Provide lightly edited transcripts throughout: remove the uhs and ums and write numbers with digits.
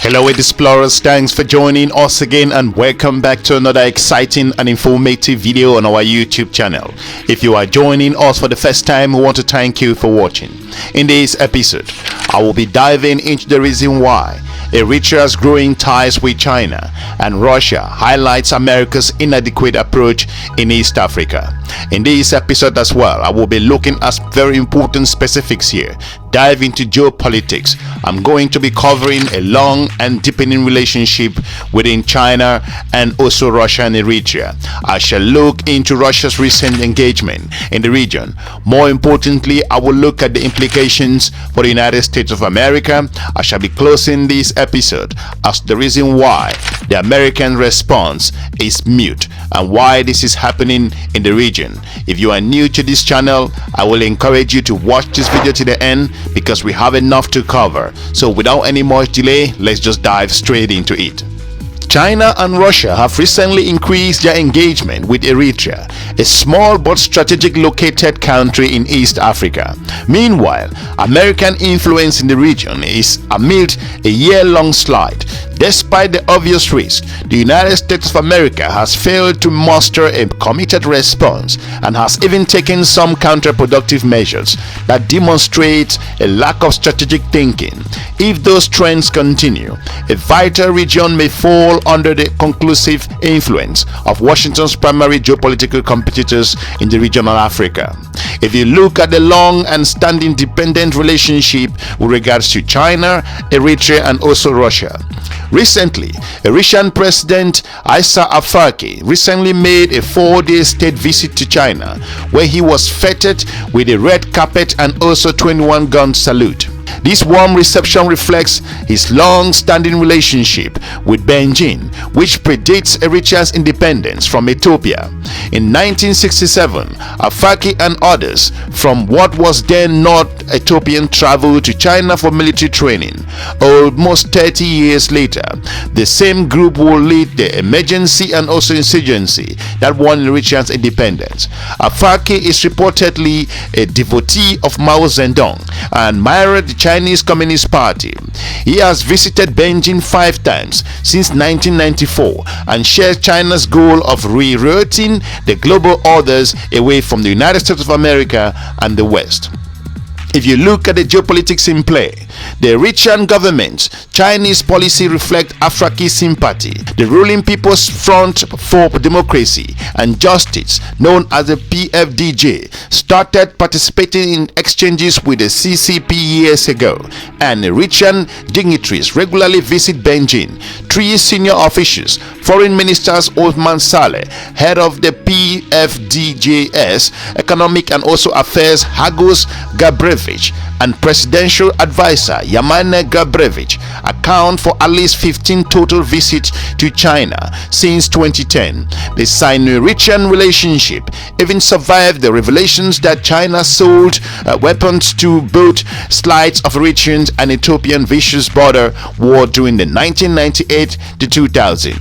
Hello explorers, thanks for joining us again and welcome back to another exciting and informative video on our YouTube channel. If you are joining us for the first time, we want to thank you for watching. In this episode, I will be diving into the reason why Eritrea's growing ties with China and Russia highlights America's inadequate approach in East Africa. In this episode as well, I will be looking at very important specifics here. Dive into geopolitics. I'm going to be covering a long and deepening relationship within China and also Russia and Eritrea. I shall look into Russia's recent engagement in the region. More importantly, I will look at the implications for the United States of America. I shall be closing this episode as the reason why the American response is mute and why this is happening in the region. If you are new to this channel, I will encourage you to watch this video to the end because we have enough to cover. So without any more delay, let's just dive straight into it. China and Russia have recently increased their engagement with Eritrea, a small but strategic located country in East Africa. Meanwhile, American influence in the region is amid a year-long slide. Despite the obvious risk, the United States of America has failed to muster a committed response and has even taken some counterproductive measures that demonstrate a lack of strategic thinking. If those trends continue, a vital region may fall under the conclusive influence of Washington's primary geopolitical competitors in the regional Africa. If you look at the long and standing dependent relationship with regards to China, Eritrea and also Russia. Recently, Eritrean President Isaias Afwerki recently made a 4-day state visit to China, where he was feted with a red carpet and also 21-gun salute. This warm reception reflects his long-standing relationship with Beijing, which predates Eritrea's independence from Ethiopia. In 1967, Afwerki and others from what was then North Ethiopian traveled to China for military training. Almost 30 years later, the same group will lead the emergency and also insurgency that won Eritrea's independence. Afwerki is reportedly a devotee of Mao Zedong and admired the Chinese Communist Party. He has visited Beijing 5 times since 1994 and shares China's goal of rerouting the global orders away from the United States of America and the West. If you look at the geopolitics in play, the Eritrean government's Chinese policy reflects Afwerki's sympathy. The ruling People's Front for Democracy and Justice, known as the PFDJ, started participating in exchanges with the CCP years ago, and Eritrean dignitaries regularly visit Beijing. 3 senior officials, Foreign Ministers Osman Saleh, head of the PFDJ's Economic and also Affairs Hagos Gabrevich, and Presidential Advisor Yamane Gabrevich, account for at least 15 total visits to China since 2010. The Sino-Eritrean relationship even survived the revelations that China sold weapons to both sides of Eritrean and Ethiopian vicious border war during the 1998 to 2000.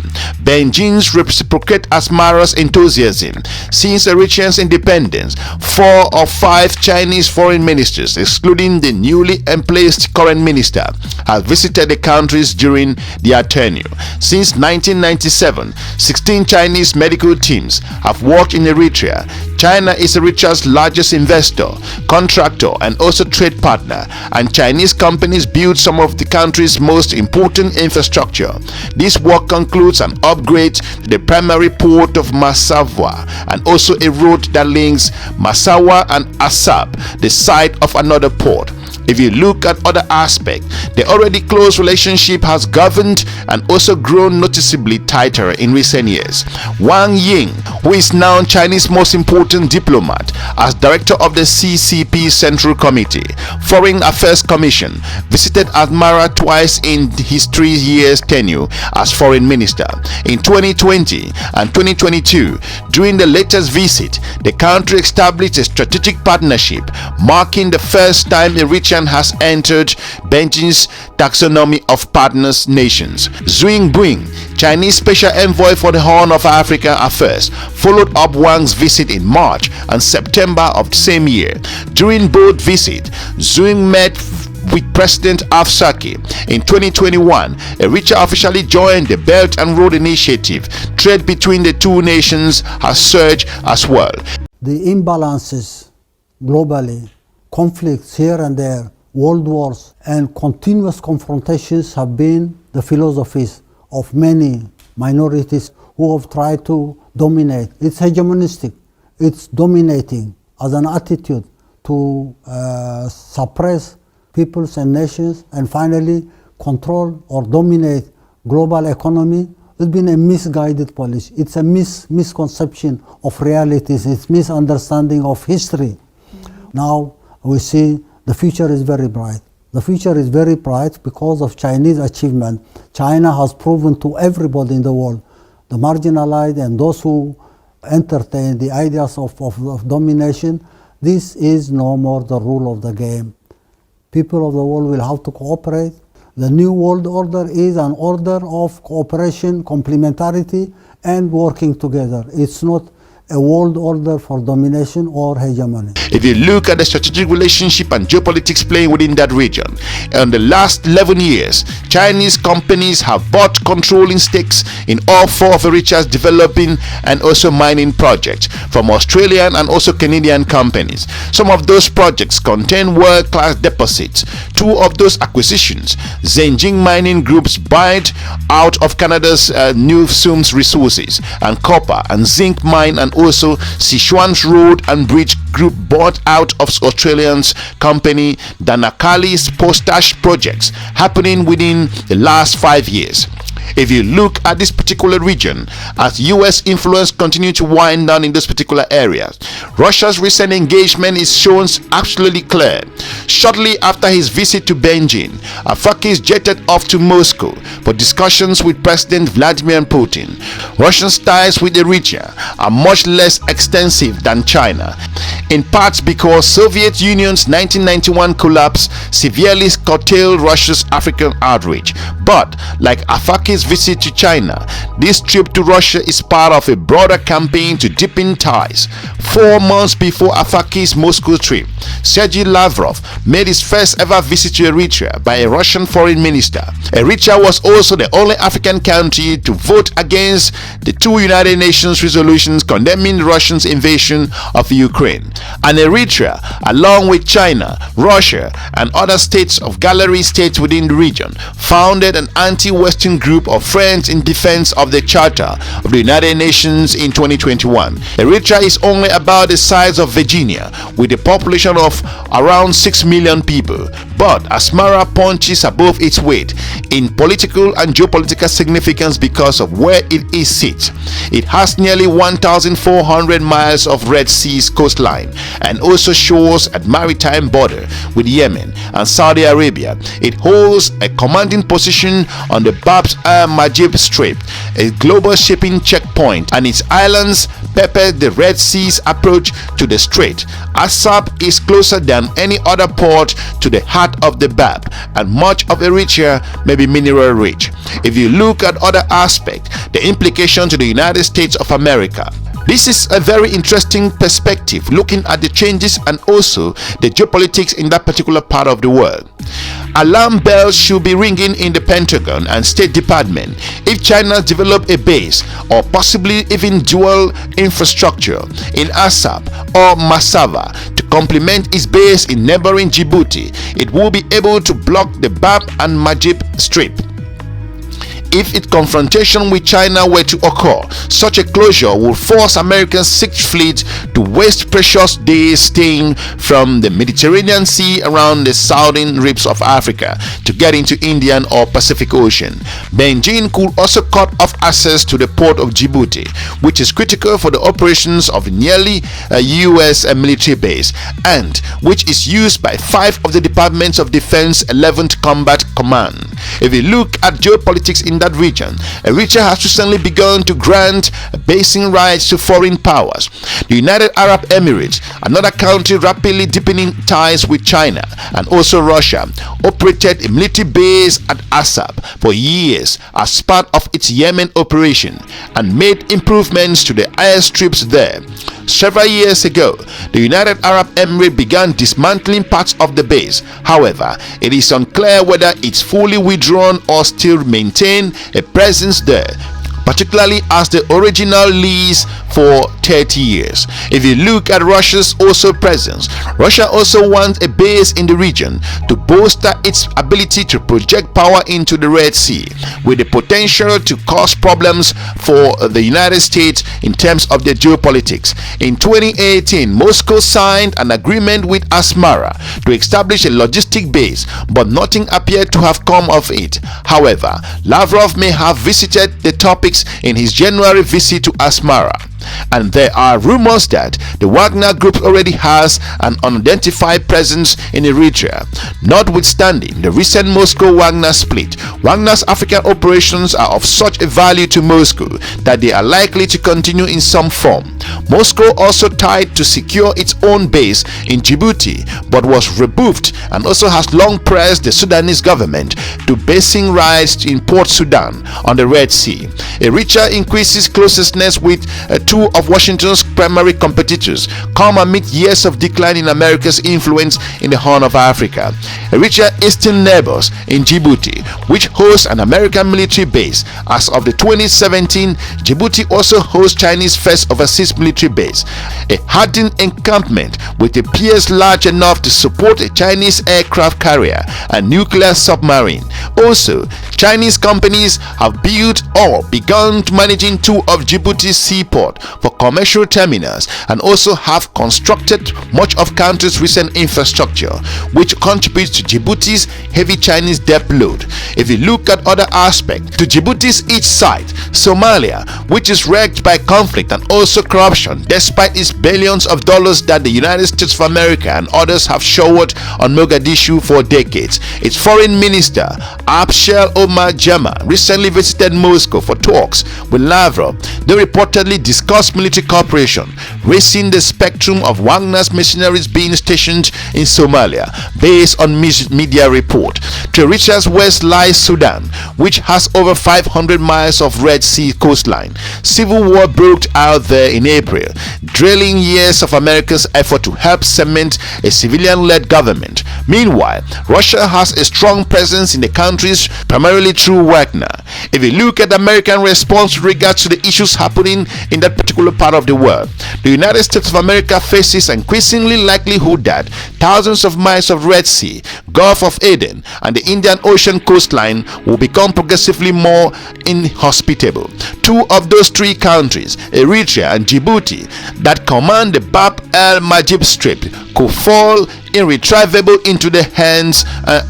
Beijing's reciprocate Asmara's enthusiasm since Eritrea's independence. 4 of 5 Chinese foreign ministers, excluding the newly emplaced current minister, have visited the countries during their tenure. Since 1997, 16 Chinese medical teams have worked in Eritrea. China is Eritrea's largest investor, contractor and also trade partner, and Chinese companies build some of the country's most important infrastructure. This work concludes an upgrade to the primary port of Massawa and also a road that links Massawa and Assab, the site of another port. If you look at other aspects, the already close relationship has governed and also grown noticeably tighter in recent years. Wang Ying, who is now China's most important diplomat, as director of the CCP Central Committee Foreign Affairs Commission, visited Asmara twice in his 3 years tenure as foreign minister. In 2020 and 2022, during the latest visit, the country established a strategic partnership, marking the first time Eritrea has entered Beijing's taxonomy of partners nations. Zhu Yingbuing, Chinese special envoy for the Horn of Africa affairs, followed up Wang's visit in March and September of the same year. During both visits, Zhu met with President Afsaki. In 2021, Eritrea officially joined the Belt and Road Initiative. Trade between the two nations has surged as well. The imbalances globally, conflicts here and there, world wars, and continuous confrontations have been the philosophies of many minorities who have tried to dominate. It's hegemonistic. It's dominating as an attitude to suppress peoples and nations and finally control or dominate global economy. It's been a misguided policy. It's a misconception of realities. It's misunderstanding of history. Now we see the future is very bright. The future is very bright because of Chinese achievement. China has proven to everybody in the world, the marginalized and those who entertain the ideas of domination, this is no more the rule of the game. People of the world will have to cooperate. The new world order is an order of cooperation, complementarity, and working together. It's not a world order for domination or hegemony. If you look at the strategic relationship and geopolitics playing within that region, in the last 11 years, Chinese companies have bought controlling stakes in all four of Eritrea's developing and also mining projects from Australian and also Canadian companies. Some of those projects contain world-class deposits. Two of those acquisitions, Zhenjing Mining Group's bought out of Canada's New Sums Resources and copper and zinc mine, and also Sichuan's Road and Bridge Group bought out of Australian's company Danakali's potash projects, happening within the last 5 years. If you look at this particular region, as US influence continue to wind down in those particular areas, Russia's recent engagement is shown absolutely clear. Shortly after his visit to Beijing, Afaki jetted off to Moscow for discussions with President Vladimir Putin. Russia's ties with Eritrea are much less extensive than China, in part because Soviet Union's 1991 collapse severely curtailed Russia's African outreach. But like Afaki's visit to China, this trip to Russia is part of a broader campaign to deepen ties. 4 months before Afaki's Moscow trip, Sergei Lavrov made his first ever visit to Eritrea by a Russian foreign minister. Eritrea was also the only African country to vote against the 2 United Nations resolutions condemning Russia's invasion of Ukraine. And Eritrea, along with China, Russia, and other states of gallery states within the region, founded an anti-Western group of Friends in Defense of the Charter of the United Nations in 2021. Eritrea is only about the size of Virginia, with a population of around 6 million people, but Asmara punches above its weight in political and geopolitical significance because of where it is sit. It has nearly 1,400 miles of Red Sea's coastline and also shores at maritime border with Yemen and Saudi Arabia. It holds a commanding position on the Bab el-Mandeb Strait, a global shipping checkpoint, and its islands pepper the Red Sea's approach to the strait. Assab is closer than any other port to the heart of the Bab, and much of Eritrea may be mineral rich. If you look at other aspects, the implication to the United States of America, this is a very interesting perspective, looking at the changes and also the geopolitics in that particular part of the world. Alarm bells should be ringing in the Pentagon and State Department if China develop a base or possibly even dual infrastructure in Assab or Massawa to complement its base in neighboring Djibouti. It will be able to block the Bab and Mandeb Strait. If its confrontation with China were to occur, such a closure will force America's Sixth Fleet to waste precious days staying from the Mediterranean Sea around the southern ribs of Africa to get into Indian or Pacific Ocean. Beijing could also cut off access to the port of Djibouti, which is critical for the operations of nearly a US military base, and which is used by 5 of the Departments of Defense 11th Combat Command. If you look at geopolitics in that region, Eritrea has recently begun to grant basing rights to foreign powers. The United Arab Emirates, another country rapidly deepening ties with China and also Russia, operated a military base at Assab for years as part of its Yemen operation and made improvements to the airstrips there. Several years ago, the United Arab Emirates began dismantling parts of the base. However, it is unclear whether it's fully withdrawn or still maintain a presence there, particularly as the original lease for 30 years. If you look at Russia's also presence, Russia also wants a base in the region to bolster its ability to project power into the Red Sea, with the potential to cause problems for the United States in terms of their geopolitics. In 2018, Moscow signed an agreement with Asmara to establish a logistic base, but nothing appeared to have come of it. However, Lavrov may have visited the topics in his January visit to Asmara, and there are rumors that the Wagner Group already has an unidentified presence in Eritrea. Notwithstanding the recent Moscow-Wagner split, Wagner's African operations are of such a value to Moscow that they are likely to continue in some form. Moscow also tried to secure its own base in Djibouti, but was rebuffed, and also has long pressed the Sudanese government to basing rights in Port Sudan on the Red Sea. Eritrea increases closeness with two of Washington's primary competitors come amid years of decline in America's influence in the Horn of Africa. Eritrea's eastern neighbors in Djibouti, which hosts an American military base. As of the 2017, Djibouti also hosts Chinese first overseas military base, a hardened encampment with a piers large enough to support a Chinese aircraft carrier and nuclear submarine. Also, Chinese companies have built or begun managing two of Djibouti's seaport for commercial terminals, and also have constructed much of country's recent infrastructure, which contributes to Djibouti's heavy Chinese debt load. If you look at other aspects to Djibouti's each side, Somalia, which is wrecked by conflict and also corruption, despite its billions of dollars that the United States of America and others have showered on Mogadishu for decades. Its foreign minister, Abshel Omar Jama, recently visited Moscow for talks with Lavrov. They reportedly discussed military cooperation, raising the spectrum of Wagner's mercenaries being stationed in Somalia, based on media report. To Eritrea's west lies Sudan, which has over 500 miles of Red Sea coastline. Civil war broke out there in April, derailing years of America's effort to help cement a civilian-led government. Meanwhile, Russia has a strong presence in the countries, primarily through Wagner. If you look at the American response with regards to the issues happening in that particular part of the world, the United States of America faces increasingly likelihood that thousands of miles of Red Sea, Gulf of Aden, and the Indian Ocean coastline will become progressively more inhospitable. Two of those three countries, Eritrea and Djibouti, that command the Bab el-Mandeb Strait, could fall irretrievable into the hands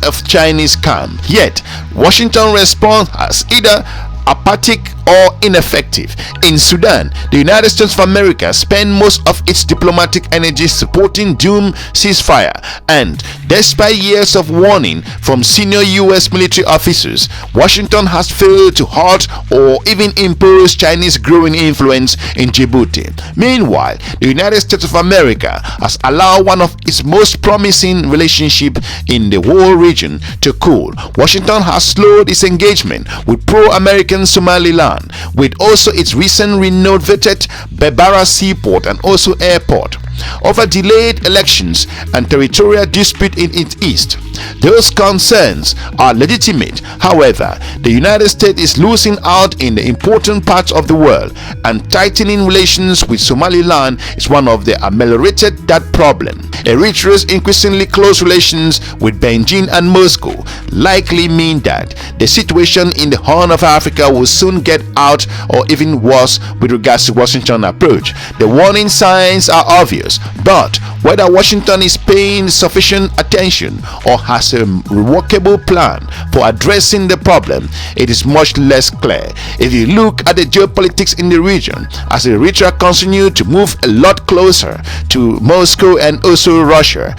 of Chinese camp. Yet, Washington response as either apathic or ineffective. In Sudan, the United States of America spent most of its diplomatic energy supporting doomed ceasefire, and despite years of warning from senior U.S. military officers, Washington has failed to halt or even impose Chinese growing influence in Djibouti. Meanwhile, the United States of America has allowed one of its most promising relationships in the whole region to cool. Washington has slowed its engagement with pro-American Somaliland, with also its recent renovated Berbera seaport and also airport, over delayed elections and territorial dispute in its east. Those concerns are legitimate. However, the United States is losing out in the important parts of the world, and tightening relations with Somaliland is one of the ameliorated that problem. Eritrea's increasingly close relations with Beijing and Moscow likely mean that the situation in the Horn of Africa will soon get out or even worse with regards to Washington's approach. The warning signs are obvious, but whether Washington is paying sufficient attention or has a workable plan for addressing the problem, it is much less clear. If you look at the geopolitics in the region, as Eritrea continues to move a lot closer to Moscow and also Russia,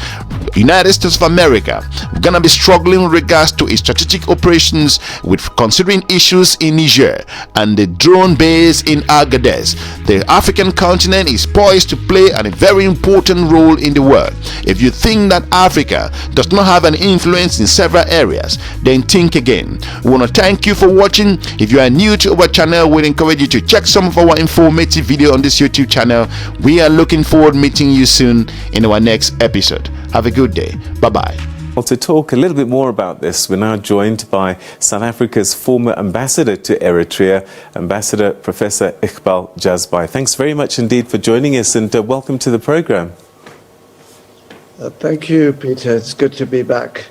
United States of America, gonna be struggling with regards to its strategic operations with considering issues in Niger and the drone base in Agadez. The African continent is poised to play a very important role in the world. If you think that Africa does not have an influence in several areas, then think again. We want to thank you for watching. If you are new to our channel, we'll encourage you to check some of our informative video on this YouTube channel. We are looking forward to meeting you soon in our next episode. Have a good day. Bye-bye. Well, to talk a little bit more about this, we're now joined by South Africa's former ambassador to Eritrea, Ambassador Professor Iqbal Jazbai. Thanks very much indeed for joining us, and welcome to the program. Thank you, Peter. It's good to be back.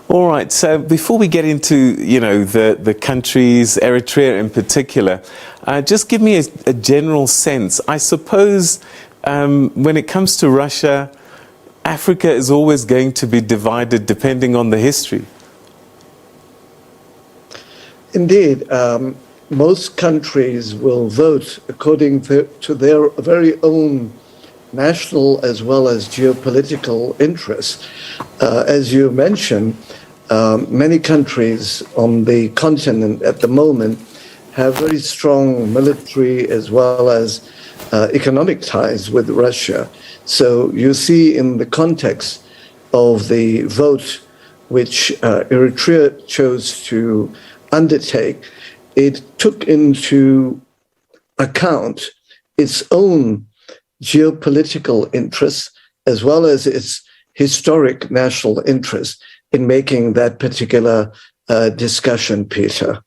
All right, so before we get into, the countries, Eritrea in particular, just give me a general sense. I suppose when it comes to Russia, Africa is always going to be divided depending on the history. Indeed, most countries will vote according to their very own national as well as geopolitical interests. As you mentioned, many countries on the continent at the moment have very strong military as well as economic ties with Russia. So you see in the context of the vote which Eritrea chose to undertake, it took into account its own geopolitical interests as well as its historic national interest in making that particular discussion, Peter.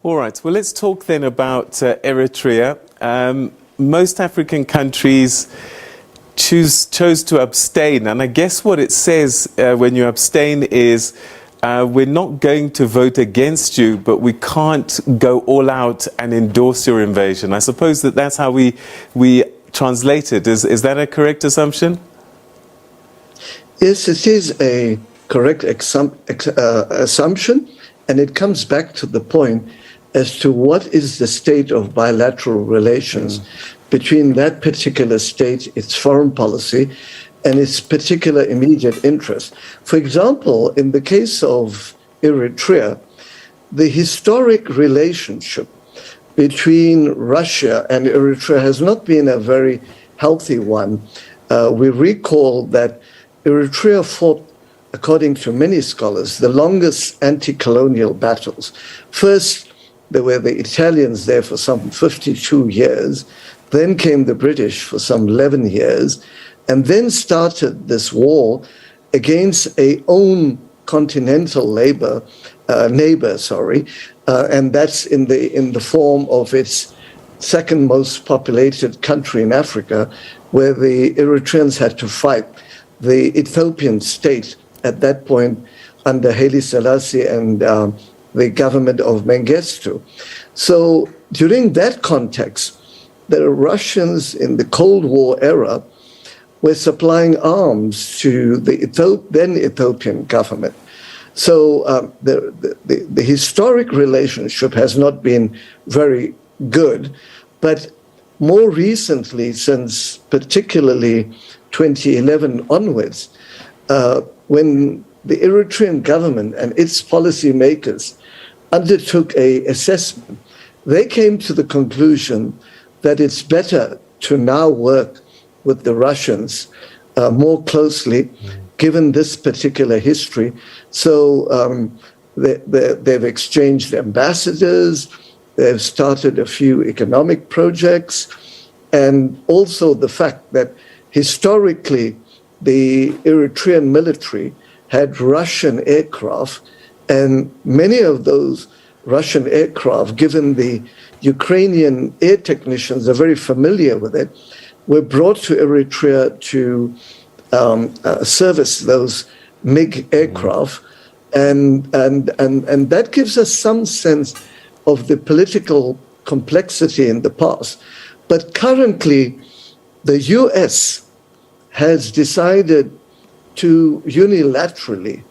All right, well, let's talk then about Eritrea. Most African countries chose to abstain, and I guess what it says when you abstain is we're not going to vote against you, but we can't go all out and endorse your invasion. I suppose that's how we translate it. Is that a correct assumption? Yes, it is a correct assumption, and it comes back to the point as to what is the state of bilateral relations between that particular state, its foreign policy, and its particular immediate interest. For example, in the case of Eritrea, the historic relationship between Russia and Eritrea has not been a very healthy one. We recall that Eritrea fought, according to many scholars, the longest anti-colonial battles. First, there were the Italians there for some 52 years. Then came the British for some 11 years. And then started this war against a own continental neighbor, and that's in the form of its second most populated country in Africa, where the Eritreans had to fight the Ethiopian state at that point under Haile Selassie and the government of Mengistu. So during that context, the Russians in the Cold War era were supplying arms to the then Ethiopian government. So the historic relationship has not been very good, but more recently, since particularly 2011 onwards, when the Eritrean government and its policymakers undertook an assessment, they came to the conclusion that it's better to now work with the Russians more closely, given this particular history. So they've exchanged ambassadors, they've started a few economic projects, and also the fact that historically the Eritrean military had Russian aircraft, and many of those Russian aircraft, given the Ukrainian air technicians are very familiar with it, were brought to Eritrea to service those MiG aircraft, and that gives us some sense of the political complexity in the past. But currently, the US has decided to unilaterally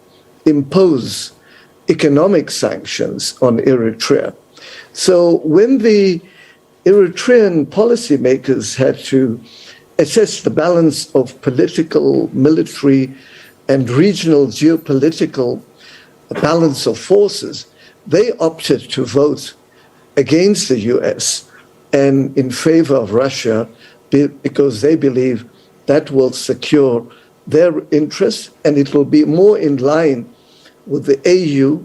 impose economic sanctions on Eritrea. So when the Eritrean policymakers had to assess the balance of political, military, and regional geopolitical balance of forces, they opted to vote against the US and in favor of Russia because they believe that will secure their interests and it will be more in line with the AU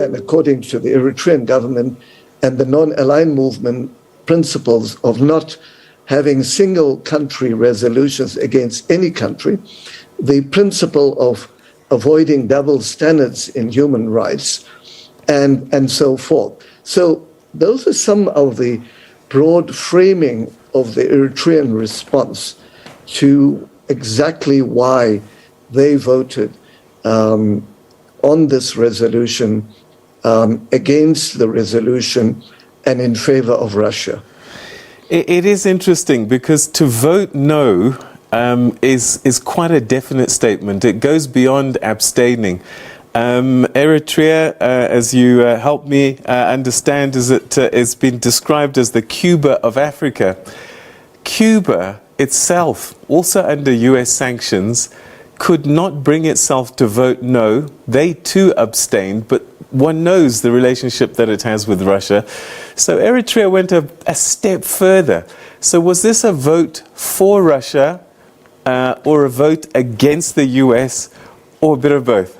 and according to the Eritrean government and the non-aligned movement principles of not having single country resolutions against any country, the principle of avoiding double standards in human rights, and so forth. So those are some of the broad framing of the Eritrean response to exactly why they voted on this resolution against the resolution and in favor of Russia. It is interesting because to vote no is quite a definite statement. It goes beyond abstaining. Eritrea, as you help me understand, it's been described as the Cuba of Africa. Cuba itself, also under US sanctions, could not bring itself to vote no. They too abstained, but one knows the relationship that it has with Russia. So Eritrea went a step further. So was this a vote for Russia or a vote against the US or a bit of both?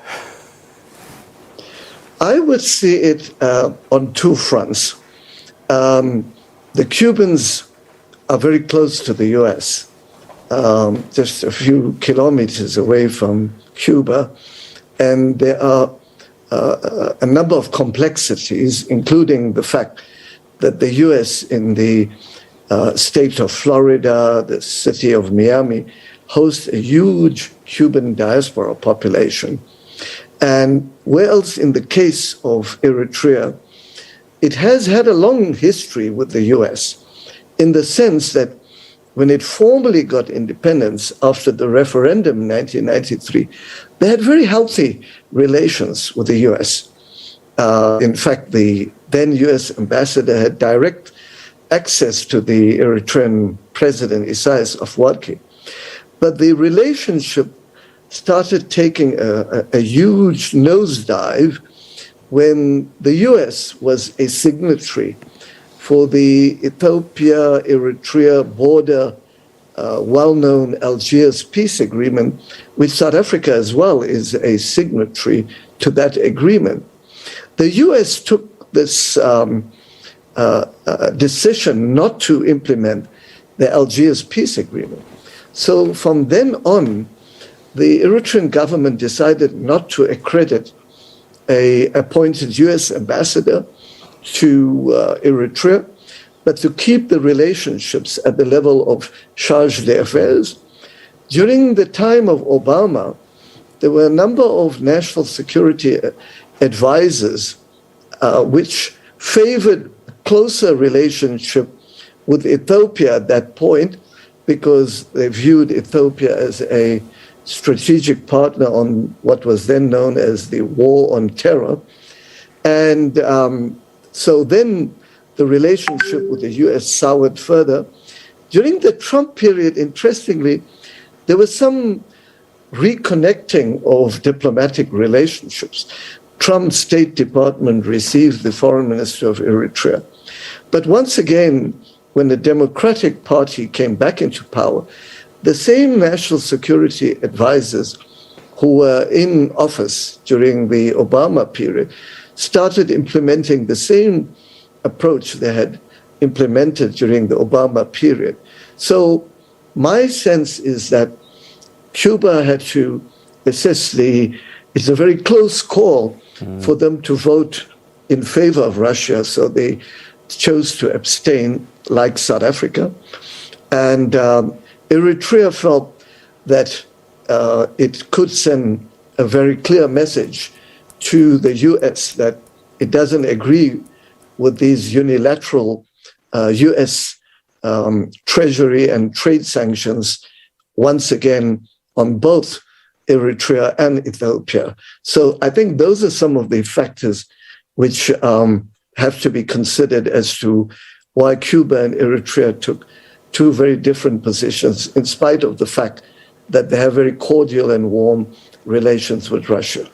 I would see it on two fronts. The Cubans are very close to the US, just a few kilometers away from Cuba, and there are a number of complexities, including the fact that the US in the state of Florida, the city of Niamey, hosts a huge Cuban diaspora population. And whereas in the case of Eritrea, it has had a long history with the US in the sense that when it formally got independence after the referendum in 1993, they had very healthy relations with the US. In fact, the then US ambassador had direct access to the Eritrean president, Isaias Afwerki. But the relationship started taking a huge nosedive when the US was a signatory for the Ethiopia-Eritrea border well-known Algiers peace agreement, which South Africa as well is a signatory to that agreement. The US took this decision not to implement the Algiers peace agreement. So from then on, the Eritrean government decided not to accredit an appointed US ambassador to Eritrea, but to keep the relationships at the level of charge d'affaires. During the time of Obama, there were a number of national security advisors which favored a closer relationship with Ethiopia at that point because they viewed Ethiopia as a strategic partner on what was then known as the War on Terror. And so then the relationship with the US soured further. During the Trump period, interestingly, there was some reconnecting of diplomatic relationships. Trump's State Department received the foreign minister of Eritrea. But once again, when the Democratic Party came back into power, the same national security advisors who were in office during the Obama period started implementing the same approach they had implemented during the Obama period. So my sense is that Cuba had to assess it's a very close call for them to vote in favor of Russia, so they chose to abstain, like South Africa. And Eritrea felt that it could send a very clear message to the US that it doesn't agree with these unilateral US Treasury and trade sanctions, once again, on both Eritrea and Ethiopia. So I think those are some of the factors which have to be considered as to why Cuba and Eritrea took two very different positions, in spite of the fact that they have very cordial and warm relations with Russia.